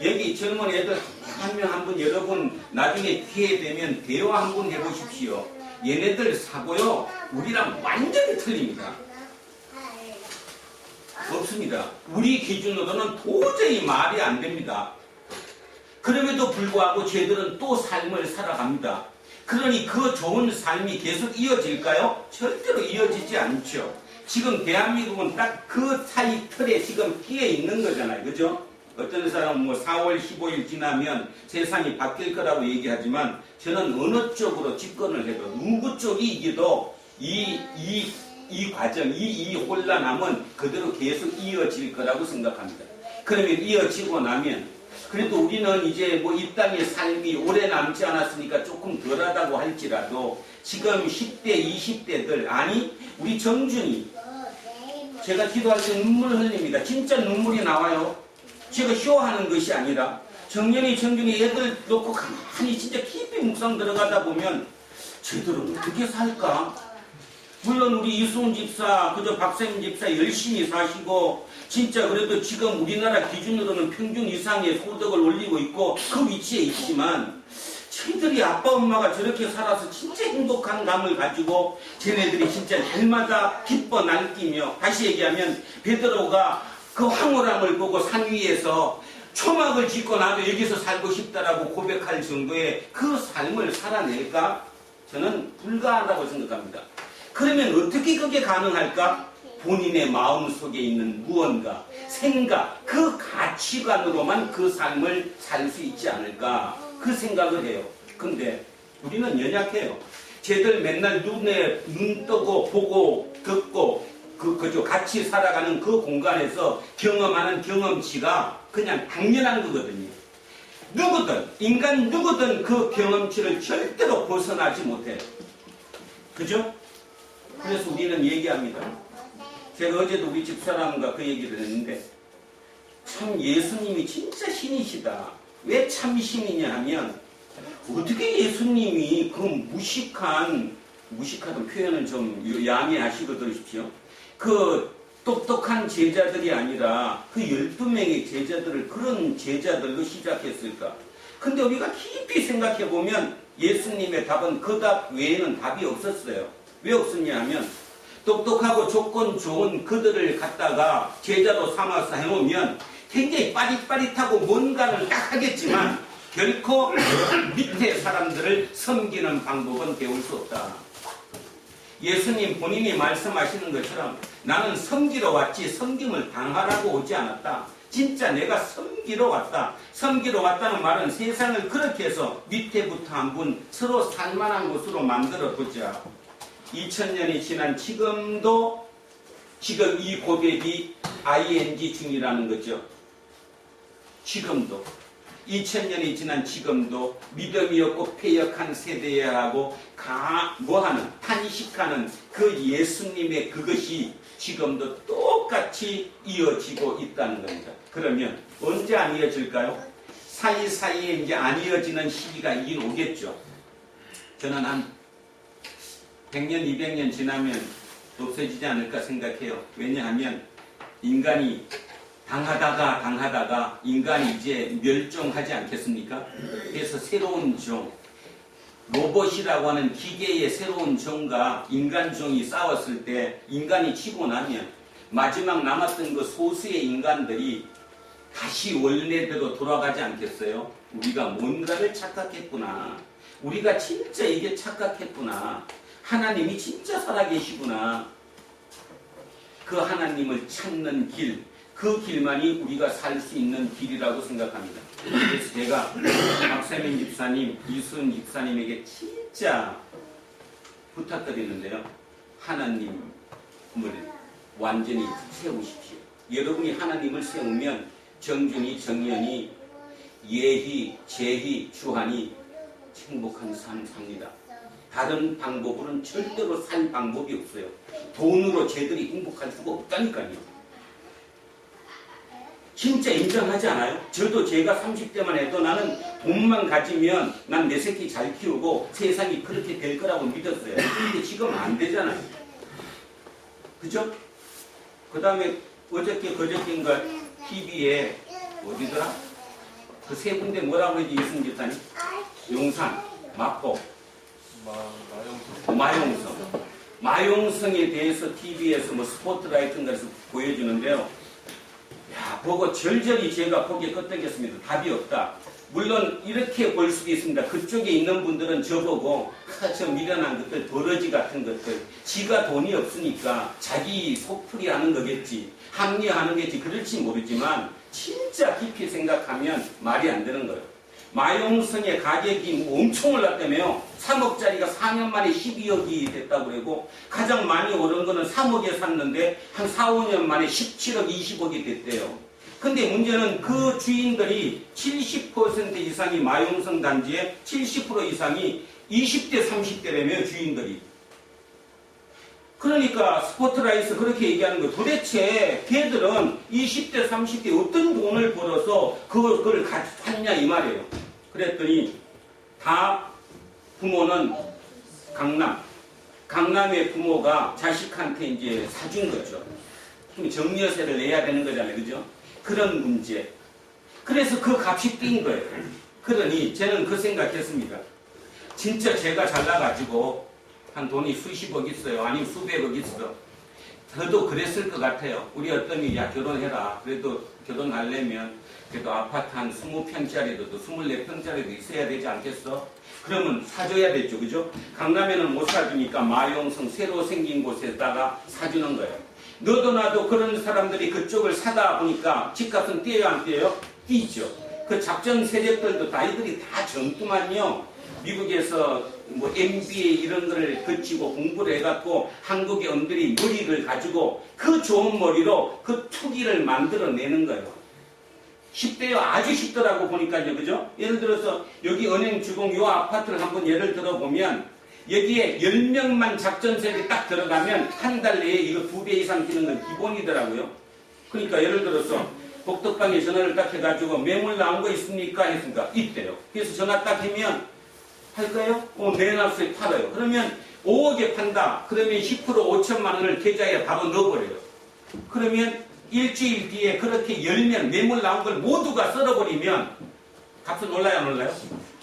여기 젊은 애들 한 명 한 분 여러분 나중에 기회 되면 대화 한번 해보십시오. 얘네들 사고요. 우리랑 완전히 틀립니다. 없습니다. 우리 기준으로는 도저히 말이 안 됩니다. 그럼에도 불구하고 쟤들은 또 삶을 살아갑니다. 그러니 그 좋은 삶이 계속 이어질까요? 절대로 이어지지 않죠. 지금 대한민국은 딱 그 사이 틀에 지금 끼어 있는 거잖아요. 그죠? 어떤 사람은 뭐 4월 15일 지나면 세상이 바뀔 거라고 얘기하지만 저는 어느 쪽으로 집권을 해도 누구 쪽이 이기도 이 과정, 이 혼란함은 그대로 계속 이어질 거라고 생각합니다. 그러면 이어지고 나면 그래도 우리는 이제 뭐 이 땅의 삶이 오래 남지 않았으니까 조금 덜하다고 할지라도 지금 10대, 20대들 아니 우리 정준이 제가 기도할 때 눈물을 흘립니다. 진짜 눈물이 나와요. 제가 쇼하는 것이 아니라 정준이 애들 놓고 가만히 진짜 깊이 묵상 들어가다 보면 쟤들은 어떻게 살까? 물론 우리 이수훈 집사, 그저 박세민 집사 열심히 사시고 진짜 그래도 지금 우리나라 기준으로는 평균 이상의 소득을 올리고 있고 그 위치에 있지만 쟤들이 아빠 엄마가 저렇게 살아서 진짜 행복한 감을 가지고 쟤네들이 진짜 날마다 기뻐 날뛰며, 다시 얘기하면 베드로가 그 황홀함을 보고 산 위에서 초막을 짓고 나도 여기서 살고 싶다라고 고백할 정도의 그 삶을 살아낼까? 저는 불가하다고 생각합니다. 그러면 어떻게 그게 가능할까? 본인의 마음속에 있는 무언가, 생각, 그 가치관으로만 그 삶을 살 수 있지 않을까? 그 생각을 해요. 근데 우리는 연약해요. 쟤들 맨날 눈 뜨고 보고 듣고 그저 같이 살아가는 그 공간에서 경험하는 경험치가 그냥 당연한 거거든요. 누구든, 인간 누구든 그 경험치를 절대로 벗어나지 못해요. 그죠? 그래서 우리는 얘기합니다. 제가 어제도 우리 집사람과 그 얘기를 했는데, 참 예수님이 진짜 신이시다. 왜 참 신이냐 하면, 어떻게 예수님이 그 무식하던 표현을 좀 양해하시고 들으십시오. 그 똑똑한 제자들이 아니라 그 12명의 제자들을 그런 제자들로 시작했을까? 근데 우리가 깊이 생각해보면 예수님의 답은 그 답 외에는 답이 없었어요. 왜 없었냐 하면, 똑똑하고 조건 좋은 그들을 갖다가 제자로 삼아서 해놓으면 굉장히 빠릿빠릿하고 뭔가를 딱 하겠지만 결코 밑에 사람들을 섬기는 방법은 배울 수 없다. 예수님 본인이 말씀하시는 것처럼 나는 섬기러 왔지 섬김을 당하라고 오지 않았다. 진짜 내가 섬기러 왔다. 섬기러 왔다는 말은 세상을 그렇게 해서 밑에부터 한 분 서로 살만한 곳으로 만들어 보자. 2000년이 지난 지금도 지금 이 고백이 ing 중이라는 거죠. 지금도 2000년이 지난 지금도 믿음이 없고 패역한 세대라고 뭐하는 탄식하는 그 예수님의 그것이 지금도 똑같이 이어지고 있다는 겁니다. 그러면 언제 안 이어질까요? 사이사이에 이제 안 이어지는 시기가 이긴 오겠죠. 저는 한 100년, 200년 지나면 없어지지 않을까 생각해요. 왜냐하면 인간이 당하다가 인간이 이제 멸종하지 않겠습니까? 그래서 새로운 종, 로봇이라고 하는 기계의 새로운 종과 인간종이 싸웠을 때 인간이 치고 나면 마지막 남았던 그 소수의 인간들이 다시 원래대로 돌아가지 않겠어요? 우리가 뭔가를 착각했구나. 우리가 진짜 이게 착각했구나. 하나님이 진짜 살아계시구나. 그 하나님을 찾는 길, 그 길만이 우리가 살 수 있는 길이라고 생각합니다. 그래서 제가 박세민 집사님, 이수훈 집사님에게 진짜 부탁드리는데요. 하나님을 완전히 세우십시오. 여러분이 하나님을 세우면 정준이, 정연이, 예희, 재희, 주한이 행복한 삶 삽니다. 다른 방법으로는 절대로 살 방법이 없어요. 돈으로 쟤들이 행복할 수가 없다니까요. 진짜 인정하지 않아요? 저도 제가 30대만 해도 나는 돈만 가지면 난 내 새끼 잘 키우고 세상이 그렇게 될 거라고 믿었어요. 근데 지금 안 되잖아요. 그죠? 그 다음에 그저께인가 TV에 어디더라? 그 세 군데 뭐라고 그러지 이승 집사님? 용산, 마포, 마용성에 대해서 TV에서 뭐 스포트라이트인가에서 보여주는데요. 야, 보고 절절히 제가 거기에 끄떡였습니다. 답이 없다. 물론 이렇게 볼 수도 있습니다. 그쪽에 있는 분들은 저보고 저 미련한 것들, 도러지 같은 것들, 지가 돈이 없으니까 자기 속풀이 하는 거겠지, 합리화하는 거겠지, 그럴지 모르지만 진짜 깊이 생각하면 말이 안 되는 거예요. 마용성의 가격이 엄청 올랐다며요. 3억짜리가 4년 만에 12억이 됐다고 그러고, 가장 많이 오른 거는 3억에 샀는데 한 4, 5년 만에 17억, 20억이 됐대요. 근데 문제는 그 주인들이 70% 이상이 마용성 단지에 70% 이상이 20대, 30대라며 주인들이. 그러니까 스포트라이트 그렇게 얘기하는 거예요. 도대체 걔들은 20대, 30대 어떤 돈을 벌어서 그걸 샀냐 이 말이에요. 그랬더니 다 부모는 강남 강남의 부모가 자식한테 이제 사준 거죠. 그럼 정리여세를 내야 되는 거잖아요. 그죠? 그런 문제. 그래서 그 값이 뛴 거예요. 그러니 저는 그 생각했습니다. 진짜 제가 잘나가지고 한 돈이 수십억 있어요. 아니면 수백억 있어. 저도 그랬을 것 같아요. 우리 어떤이 야 결혼해라. 그래도 결혼하려면 그래도 아파트 한 20평짜리도 24평짜리도 있어야 되지 않겠어? 그러면 사줘야 됐죠. 그죠? 강남에는 못 사주니까 마용성 새로 생긴 곳에다가 사주는 거예요. 너도 나도 그런 사람들이 그쪽을 사다 보니까 집값은 뛰어요 안 뛰어요? 뛰죠. 그 작전 세력들도 나이들이 다 젊구만요. 미국에서 뭐 MBA 이런 거를 거치고 공부를 해갖고 한국의 엄들이 머리를 가지고 그 좋은 머리로 그 투기를 만들어내는 거예요. 쉽대요. 아주 쉽더라고 보니까요. 그죠? 예를 들어서 여기 은행 주공 요 아파트를 한번 예를 들어보면 여기에 10명만 작전 세력이 딱 들어가면 한 달 내에 이거 2배 이상 뛰는 건 기본이더라고요. 그러니까 예를 들어서 복덕방에 전화를 딱 해가지고 매물 나온 거 있습니까? 했으니까 있대요. 그래서 전화 딱 하면 할까요? 내일 앞에 팔아요. 그러면 5억에 판다. 그러면 10% 5천만 원을 계좌에 바로 넣어버려요. 그러면 일주일 뒤에 그렇게 10명 매물 나온 걸 모두가 썰어버리면 값은 올라요 안 올라요?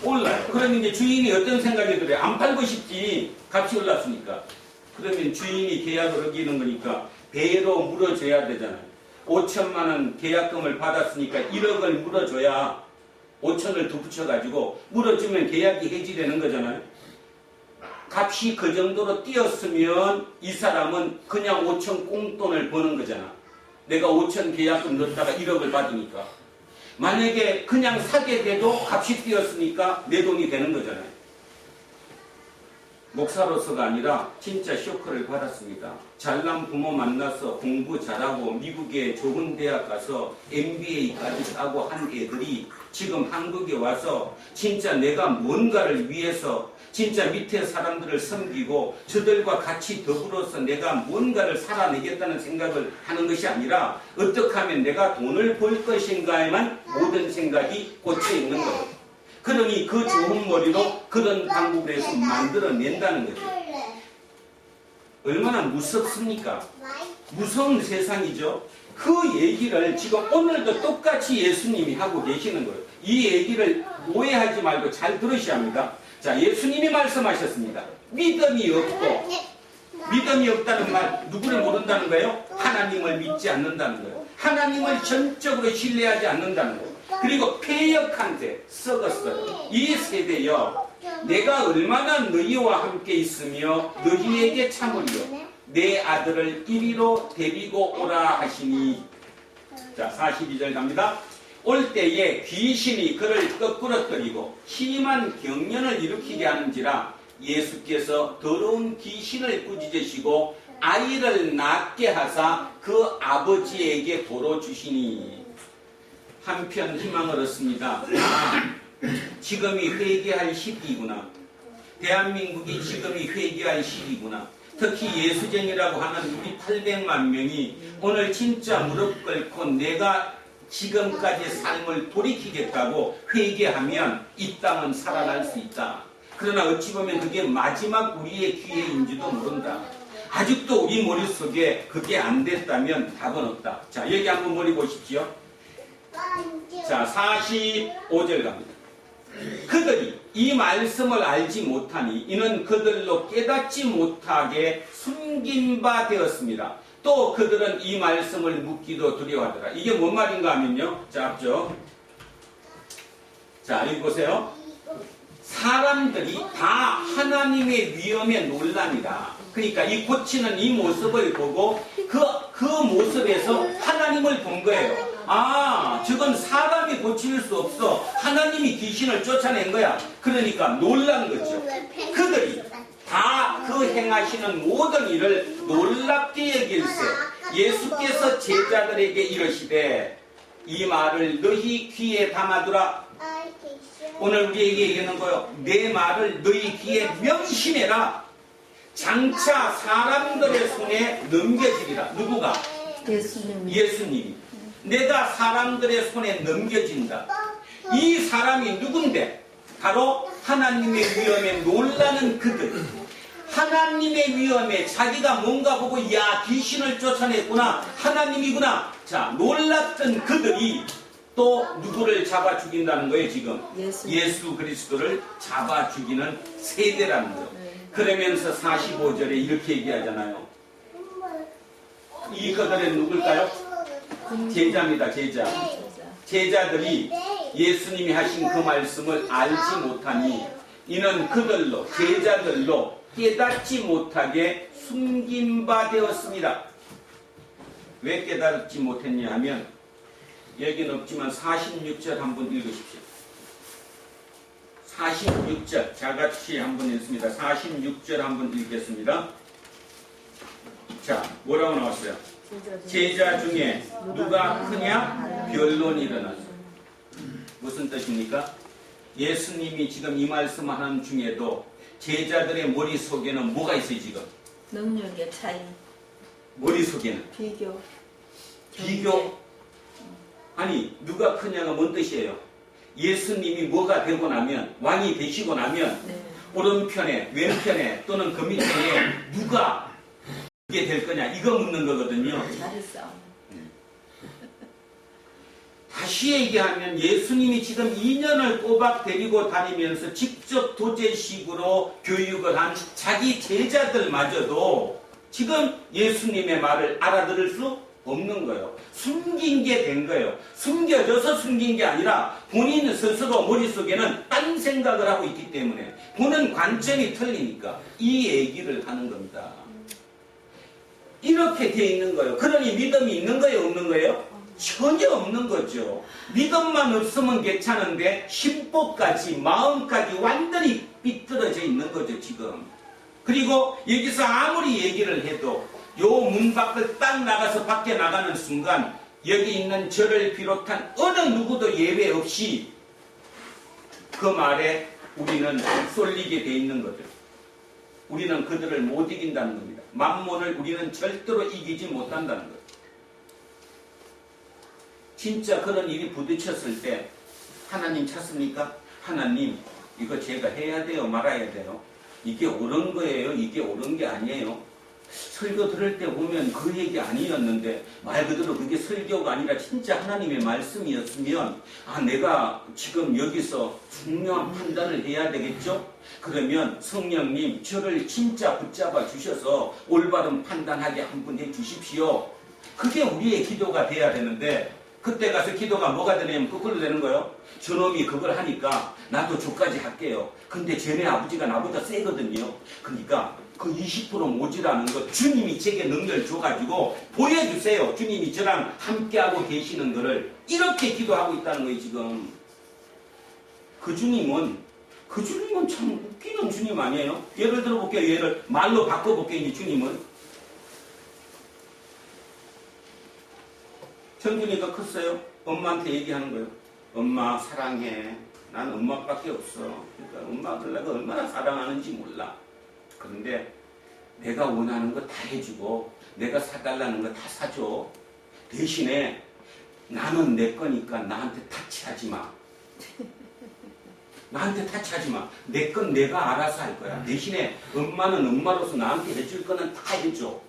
올라요. 그러면 이제 주인이 어떤 생각이 들어요? 안 팔고 싶지. 값이 올랐으니까. 그러면 주인이 계약을 어기는 거니까 배로 물어줘야 되잖아요. 5천만 원 계약금을 받았으니까 1억을 물어줘야 5천을 더 붙여가지고 물어주면 계약이 해지되는 거잖아요. 값이 그 정도로 뛰었으면 이 사람은 그냥 5천 꽁돈을 버는 거잖아. 내가 5천 계약금 넣었다가 1억을 받으니까. 만약에 그냥 사게 돼도 값이 뛰었으니까 내 돈이 되는 거잖아요. 목사로서가 아니라 진짜 쇼크를 받았습니다. 잘난 부모 만나서 공부 잘하고 미국에 좋은 대학 가서 MBA까지 따고 한 애들이 지금 한국에 와서 진짜 내가 뭔가를 위해서 진짜 밑에 사람들을 섬기고 저들과 같이 더불어서 내가 뭔가를 살아내겠다는 생각을 하는 것이 아니라 어떻게 하면 내가 돈을 벌 것인가에만 모든 생각이 꽂혀 있는 거예요. 그러니 그 좋은 머리로 그런 방법을 해서 만들어낸다는 거죠. 얼마나 무섭습니까? 무서운 세상이죠. 그 얘기를 지금 오늘도 똑같이 예수님이 하고 계시는 거예요. 이 얘기를 오해하지 말고 잘 들으셔야 합니다. 자, 예수님이 말씀하셨습니다. 믿음이 없고, 믿음이 없다는 말 누구를 모른다는 거예요? 하나님을 믿지 않는다는 거예요. 하나님을 전적으로 신뢰하지 않는다는 거예요. 그리고 폐역한테 썩었어요. 이 세대여, 내가 얼마나 너희와 함께 있으며 너희에게 참으리요 내 아들을 이리로 데리고 오라 하시니. 자, 42절 갑니다. 올 때에 귀신이 그를 거꾸러뜨리고 심한 경련을 일으키게 하는지라 예수께서 더러운 귀신을 꾸짖으시고 아이를 낳게 하사 그 아버지에게 도로 주시니. 한편 희망을 얻습니다. 지금이 회개할 시기구나. 대한민국이 지금이 회개할 시기구나. 특히 예수쟁이라고 하는 우리 800만 명이 오늘 진짜 무릎 꿇고 내가 지금까지 삶을 돌이키겠다고 회개하면 이 땅은 살아날 수 있다. 그러나 어찌 보면 그게 마지막 우리의 기회인지도 모른다. 아직도 우리 머릿속에 그게 안 됐다면 답은 없다. 자, 여기 한번 머리 보십시오. 자, 45절 갑니다. 그들이 이 말씀을 알지 못하니 이는 그들로 깨닫지 못하게 숨긴 바 되었습니다. 또 그들은 이 말씀을 묻기도 두려워하더라. 이게 뭔 말인가 하면요. 자, 앞쪽. 자, 여기 보세요. 사람들이 다 하나님의 위엄에 놀랍니다. 그러니까 이 고치는 이 모습을 보고 그 모습에서 하나님을 본 거예요. 아, 저건 사람이 고칠 수 없어. 하나님이 귀신을 쫓아낸 거야. 그러니까 놀란 거죠. 그들이 다 그 행하시는 모든 일을 놀랍게 여길세 예수께서 제자들에게 이르시되 이 말을 너희 귀에 담아두라. 오늘 우리에게 얘기하는 거예요. 내 말을 너희 귀에 명심해라. 장차 사람들의 손에 넘겨지리라. 누구가? 예수님이. 내가 사람들의 손에 넘겨진다. 이 사람이 누군데? 바로 하나님의 위엄에 놀라는 그들. 하나님의 위엄에 자기가 뭔가 보고 야 귀신을 쫓아냈구나 하나님이구나 자 놀랐던 그들이 또 누구를 잡아 죽인다는 거예요 지금 예수 그리스도를 잡아 죽이는 세대라는 거. 그러면서 45절에 이렇게 얘기하잖아요. 이거들은 누굴까요? 제자입니다. 제자들이 예수님이 하신 그 말씀을 알지 못하니 이는 그들로 제자들로 깨닫지 못하게 숨긴 바 되었습니다. 왜 깨닫지 못했냐 하면 여기는 없지만 46절 한번 읽으십시오. 46절 자같이 한번 읽습니다. 46절 한번 읽겠습니다. 자 뭐라고 나왔어요? 제자 중에 누가 크냐? 변론이 일어났어요. 무슨 뜻입니까? 예수님이 지금 이 말씀하는 중에도 제자들의 머릿속에는 뭐가 있어요 지금? 능력의 차이. 머릿속에는 비교? 아니 누가 크냐가 뭔 뜻이에요? 예수님이 뭐가 되고 나면 왕이 되시고 나면 오른편에 왼편에 또는 그 밑에 누가 그게 될 거냐 이거 묻는 거거든요. 잘했어. 다시 얘기하면 예수님이 지금 2년을 꼬박 데리고 다니면서 직접 도제식으로 교육을 한 자기 제자들마저도 지금 예수님의 말을 알아들을 수 없는 거예요. 숨긴 게 된 거예요. 숨겨져서 숨긴 게 아니라 본인 스스로 머릿속에는 딴 생각을 하고 있기 때문에 보는 관점이 틀리니까 이 얘기를 하는 겁니다. 이렇게 돼 있는 거예요. 그러니 믿음이 있는 거예요? 없는 거예요? 전혀 없는 거죠. 믿음만 없으면 괜찮은데 심보까지 마음까지 완전히 삐뚤어져 있는 거죠 지금. 그리고 여기서 아무리 얘기를 해도 요 문 밖을 딱 나가서 밖에 나가는 순간 여기 있는 저를 비롯한 어느 누구도 예외 없이 그 말에 우리는 쏠리게 돼 있는 거죠. 우리는 그들을 못 이긴다는 겁니다. 만몬을 우리는 절대로 이기지 못한다는 거죠. 진짜 그런 일이 부딪혔을 때 하나님 찾습니까? 하나님 이거 제가 해야 돼요? 말아야 돼요? 이게 옳은 거예요? 이게 옳은 게 아니에요? 설교 들을 때 보면 그 얘기 아니었는데 말 그대로 그게 설교가 아니라 진짜 하나님의 말씀이었으면 아 내가 지금 여기서 중요한 판단을 해야 되겠죠? 그러면 성령님 저를 진짜 붙잡아 주셔서 올바른 판단하게 한번 해 주십시오. 그게 우리의 기도가 돼야 되는데 그때 가서 기도가 뭐가 되냐면 거꾸로 되는 거예요. 저놈이 그걸 하니까 나도 저까지 할게요. 근데 쟤네 아버지가 나보다 세거든요. 그러니까 그 20% 모자라는 거 주님이 제게 능력을 줘가지고 보여주세요. 주님이 저랑 함께하고 계시는 거를 이렇게 기도하고 있다는 거예요 지금. 그 주님은 참 웃기는 주님 아니에요? 예를 들어볼게요. 예를 말로 바꿔볼게요. 이 주님은 정준이가 컸어요. 엄마한테 얘기하는 거예요. 엄마 사랑해. 난 엄마밖에 없어. 그러니까 엄마를 내가 얼마나 사랑하는지 몰라. 그런데 내가 원하는 거 다 해주고 내가 사달라는 거 다 사줘. 대신에 나는 내 거니까 나한테 타치하지 마. 나한테 타치하지 마. 내 건 내가 알아서 할 거야. 대신에 엄마는 엄마로서 나한테 해줄 거는 다 해줘.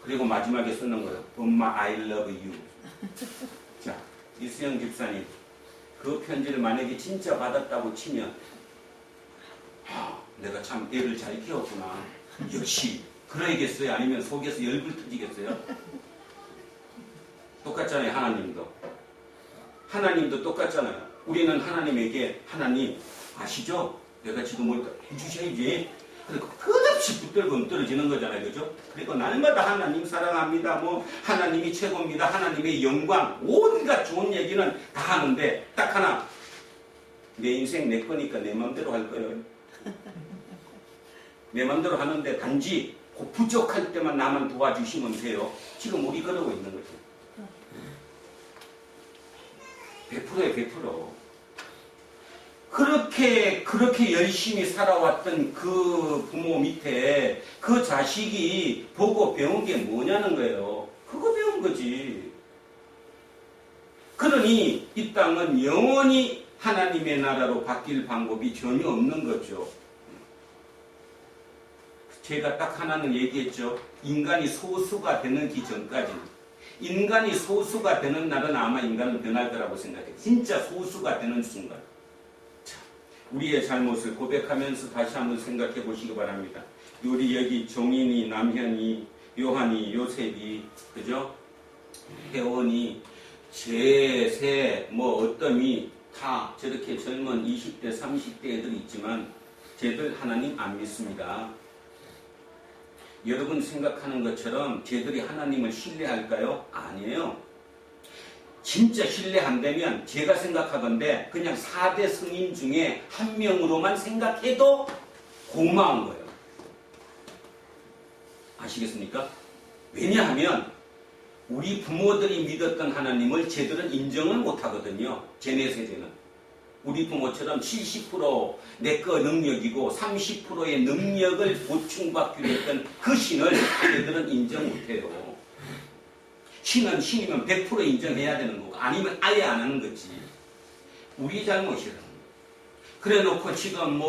그리고 마지막에 쓰는 거예요. 엄마 I love you. 자, 이수영 집사님 그 편지를 만약에 진짜 받았다고 치면 내가 참 애를 잘 키웠구나. 역시 그러겠어요? 아니면 속에서 열불 터지겠어요? 똑같잖아요. 하나님도 똑같잖아요. 우리는 하나님에게 하나님 아시죠? 내가 지금 뭘 해주셔야지. 그리고 끝없이 붙들고 엎드러지는 거잖아요. 그죠? 그리고 날마다 하나님 사랑합니다. 뭐 하나님이 최고입니다. 하나님의 영광 온갖 좋은 얘기는 다 하는데 딱 하나 내 인생 내 거니까 내 마음대로 할 거예요. 내 마음대로 하는데 단지 부족할 때만 나만 도와주시면 돼요. 지금 우리 그러고 있는 거죠. 100%에 100%. 그렇게 열심히 살아왔던 그 부모 밑에 그 자식이 보고 배운 게 뭐냐는 거예요. 그거 배운 거지. 그러니 이 땅은 영원히 하나님의 나라로 바뀔 방법이 전혀 없는 거죠. 제가 딱 하나는 얘기했죠. 인간이 소수가 되는 기전까지는. 인간이 소수가 되는 날은 아마 인간은 변할 거라고 생각해요. 진짜 소수가 되는 순간. 자, 우리의 잘못을 고백하면서 다시 한번 생각해 보시기 바랍니다. 우리 여기 종인이, 남현이, 요한이, 요셉이, 그죠? 혜원이, 제세, 어떠미 다 저렇게 젊은 20대, 30대 애들 있지만 쟤들 하나님 안 믿습니다. 여러분 생각하는 것처럼 쟤들이 하나님을 신뢰할까요? 아니에요. 진짜 신뢰한다면 제가 생각하건대 그냥 4대 성인 중에 한 명으로만 생각해도 고마운 거예요. 아시겠습니까? 왜냐하면 우리 부모들이 믿었던 하나님을 쟤들은 인정을 못하거든요. 쟤네 세대는. 우리 부모처럼 70% 내 거 능력이고 30%의 능력을 보충받기로 했던 그 신을 쟤들은 인정 못해요. 신은 신이면 100% 인정해야 되는 거고 아니면 아예 안 하는 거지. 우리 잘못이라. 그래 놓고 지금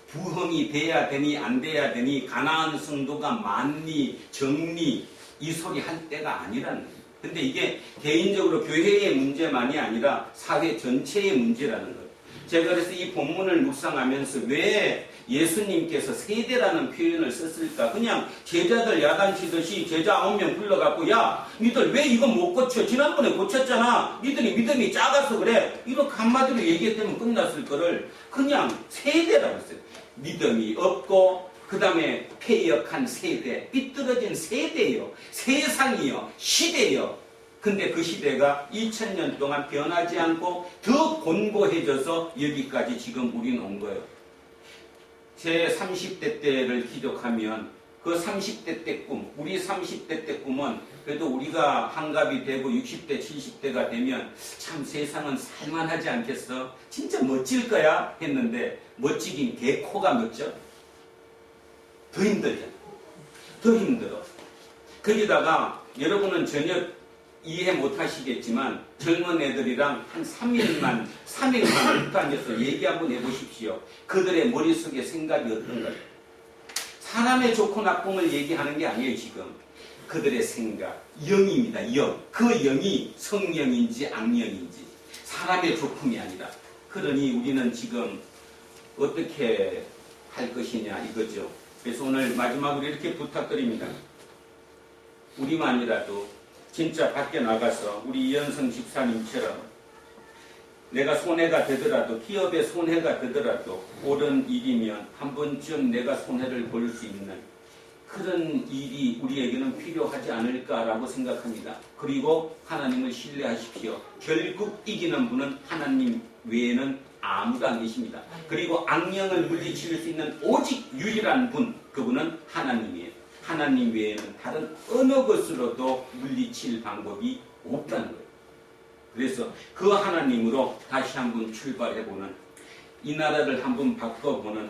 부흥이 돼야 되니 안 돼야 되니 가나안 성도가 많니 적니 이 소리 할 때가 아니라는 거예요. 근데 이게 개인적으로 교회의 문제만이 아니라 사회 전체의 문제라는 거예요. 제가 그래서 이 본문을 묵상하면서 왜 예수님께서 세대라는 표현을 썼을까? 그냥 제자들 야단치듯이 제자 9명 불러갖고 야 니들 왜 이거 못 고쳐? 지난번에 고쳤잖아. 니들이 믿음이 작아서 그래. 이렇게 한마디로 얘기했다면 끝났을 거를 그냥 세대라고 했어요. 믿음이 없고 그 다음에 폐역한 세대, 삐뚤어진 세대요. 세상이요. 시대요. 근데 그 시대가 2000년 동안 변하지 않고 더 곤고해져서 여기까지 지금 우리는 온 거예요. 제 30대 때를 기록하면 그 30대 때 꿈, 우리 30대 때 꿈은 그래도 우리가 한갑이 되고 60대, 70대가 되면 참 세상은 살만하지 않겠어? 진짜 멋질 거야? 했는데 멋지긴 개코가 멋져? 더 힘들잖아. 더 힘들어. 거기다가 여러분은 전혀 이해 못 하시겠지만 젊은 애들이랑 한 3일만 붙어 앉아서 얘기 한번 해보십시오. 그들의 머릿속에 생각이 어떤가요? 사람의 좋고 나쁨을 얘기하는 게 아니에요. 지금 그들의 생각, 영입니다. 영. 그 영이 성령인지 악령인지 사람의 조품이 아니라. 그러니 우리는 지금 어떻게 할 것이냐 이거죠. 그래서 오늘 마지막으로 이렇게 부탁드립니다. 우리만이라도 진짜 밖에 나가서 우리 이현성 집사님처럼 내가 손해가 되더라도 기업에 손해가 되더라도 옳은 일이면 한 번쯤 내가 손해를 볼 수 있는 그런 일이 우리에게는 필요하지 않을까라고 생각합니다. 그리고 하나님을 신뢰하십시오. 결국 이기는 분은 하나님 외에는 아무도 안 계십니다. 그리고 악령을 물리칠 수 있는 오직 유일한 분, 그분은 하나님이에요. 하나님 외에는 다른 어느 것으로도 물리칠 방법이 없다는 거예요. 그래서 그 하나님으로 다시 한번 출발해보는, 이 나라를 한번 바꿔보는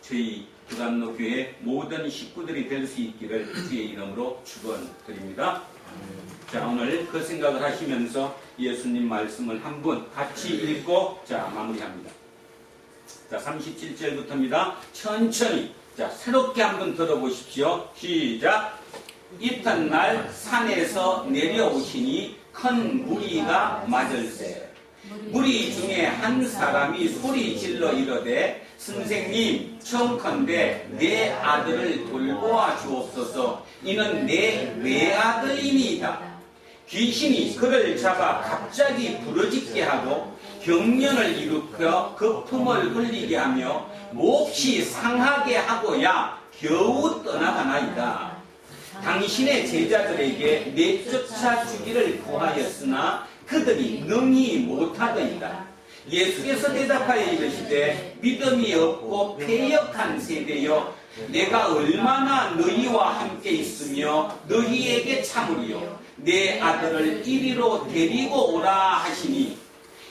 저희 부담로 교회 모든 식구들이 될 수 있기를 주의 이름으로 축원드립니다. 자, 오늘 그 생각을 하시면서 예수님 말씀을 한번 같이 읽고 마무리합니다. 자, 37절부터입니다. 천천히 자, 새롭게 한번 들어보십시오. 시작. 이튿날 산에서 내려오시니 큰 무리가 맞을세. 무리 중에 한 사람이 소리 질러 이르되 선생님 청컨대 내 아들을 돌보아 주옵소서. 이는 내 외아들이니이다. 귀신이 그를 잡아 갑자기 부러지게 하고 경련을 일으켜 거품을 흘리게 하며 몹시 상하게 하고야 겨우 떠나가나이다. 당신의 제자들에게 내쫓아 주기를 구하였으나 그들이 능히 못하더이다. 예수께서 대답하여 이르시되 믿음이 없고 패역한 세대여, 내가 얼마나 너희와 함께 있으며 너희에게 참으리요. 내 아들을 이리로 데리고 오라 하시니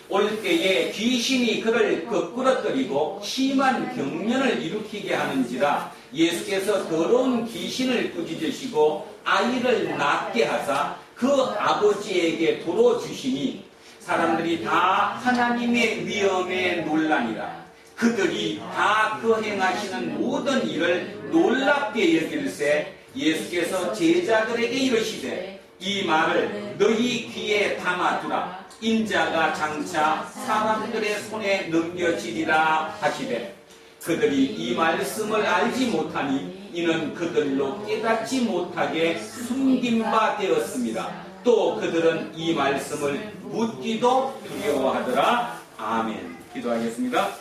올 때에 귀신이 그를 거꾸러뜨리고 심한 경련을 일으키게 하는지라. 예수께서 더러운 귀신을 꾸짖으시고 아이를 낫게 하사 그 아버지에게 도로 주시니 사람들이 다 하나님의 위엄에 놀라니라. 그들이 다 그 행하시는 모든 일을 놀랍게 여길세 예수께서 제자들에게 이르시되 이 말을 너희 귀에 담아두라. 인자가 장차 사람들의 손에 넘겨지리라 하시되 그들이 이 말씀을 알지 못하니 이는 그들로 깨닫지 못하게 숨긴 바 되었습니다. 또 그들은 이 말씀을 묻기도 두려워하더라. 아멘. 기도하겠습니다.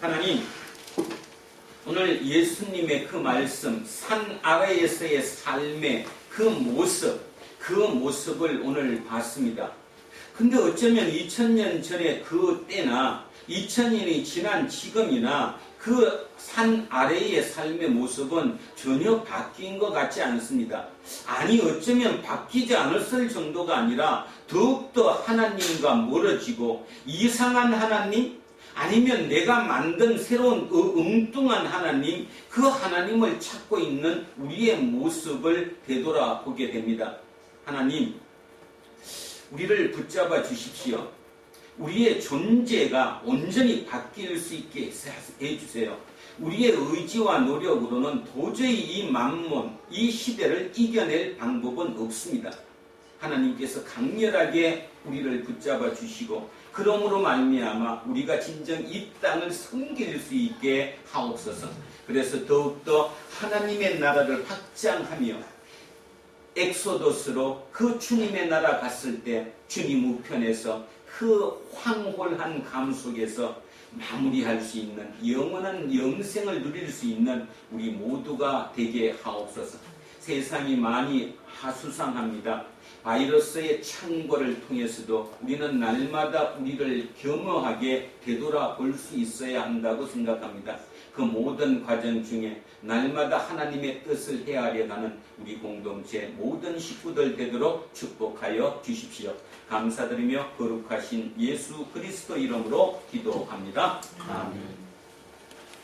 하나님, 오늘 예수님의 그 말씀, 산 아래에서의 삶의 그 모습을 오늘 봤습니다. 근데 어쩌면 2000년 전에 그 때나 2000년이 지난 지금이나 그 산 아래의 삶의 모습은 전혀 바뀐 것 같지 않습니다. 아니, 어쩌면 바뀌지 않았을 정도가 아니라 더욱더 하나님과 멀어지고 이상한 하나님, 아니면 내가 만든 새로운 엉뚱한 하나님, 그 하나님을 찾고 있는 우리의 모습을 되돌아보게 됩니다. 하나님, 우리를 붙잡아 주십시오. 우리의 존재가 온전히 바뀔 수 있게 해주세요. 우리의 의지와 노력으로는 도저히 이 만몬, 이 시대를 이겨낼 방법은 없습니다. 하나님께서 강렬하게 우리를 붙잡아 주시고 그러므로 말미암아 우리가 진정 이 땅을 섬길 수 있게 하옵소서. 그래서 더욱더 하나님의 나라를 확장하며 엑소더스로 그 주님의 나라 갔을 때 주님 우편에서 그 황홀한 감 속에서 마무리할 수 있는 영원한 영생을 누릴 수 있는 우리 모두가 되게 하옵소서. 세상이 많이 하수상합니다. 바이러스의 창궐을 통해서도 우리는 날마다 우리를 겸허하게 되돌아볼 수 있어야 한다고 생각합니다. 그 모든 과정 중에 날마다 하나님의 뜻을 헤아려가는 우리 공동체 모든 식구들 되도록 축복하여 주십시오. 감사드리며 거룩하신 예수 그리스도 이름으로 기도합니다. 아멘.